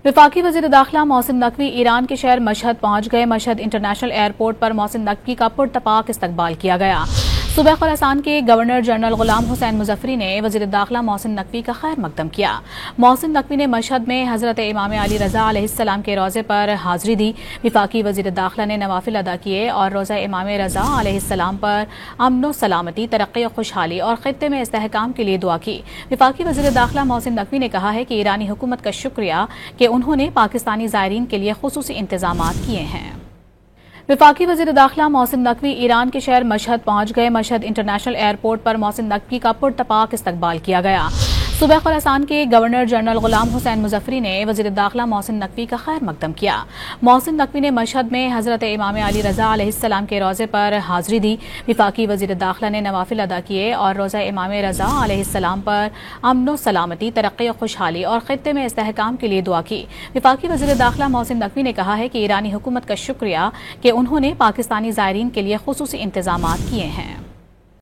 वफाकी वज़ीर दाखिला मोहसिन नकवी ईरान के शहर मशहद पहुंच गए। मशहद इंटरनेशनल एयरपोर्ट पर मोहसिन नकवी का पुरतपाक इस्तकबाल किया गया। सूबा खुरासान के गवर्नर जनरल गुलाम हुसैन मुजफ्फरी ने वज़ीर दाखिला मोहसिन नकवी का खैर मकदम किया। मोहसिन नकवी ने मशहद में हज़रत इमाम अली रज़ा अलैहिस्सलाम के रोज़े पर हाज़िरी दी। वफाकी वज़ीर दाखिला ने नवाफिल अदा किए और रोज़ा इमाम रज़ा अलैहिस्सलाम पर अमन सलामती, तरक्की, खुशहाली और खित्ते में इस्तेहकाम के लिए दुआ की। वफाकी वज़ीर दाखिला मोहसिन नकवी ने कहा है कि ईरानी हुकूमत का शुक्रिया कि उन्होंने पाकिस्तानी ज़ायरीन के लिए खुसूसी इंतज़ामात किए हैं। वफाकी वज़ीर दाखिला मोहसिन नकवी ईरान के शहर मशहद पहुंच गए। मशहद इंटरनेशनल एयरपोर्ट पर मोहसिन नकवी का पुरतपाक इस्तकबाल किया गया। सूबा खुरासान के गवर्नर जनरल गुलाम हुसैन मुजफ्फरी ने वज़ीर दाखिला मोहसिन नकवी का खैर मकदम किया। मोहसिन नकवी ने मशहद में हज़रत इमाम अली रज़ा अलैहिस्सलाम के रोज़े पर हाज़िरी दी। वफाकी वज़ीर दाखिला ने नवाफिल अदा किए और रोज़ा इमाम रज़ा अलैहिस्सलाम पर अमन सलामती, तरक्की, खुशहाली और खित्ते में इस्तेहकाम के लिए दुआ की। वफाकी वज़ीर दाखिला मोहसिन नकवी ने कहा है कि ईरानी हुकूमत का शुक्रिया कि उन्होंने पाकिस्तानी ज़ायरीन के लिए खुसूसी इंतज़ामात किए हैं।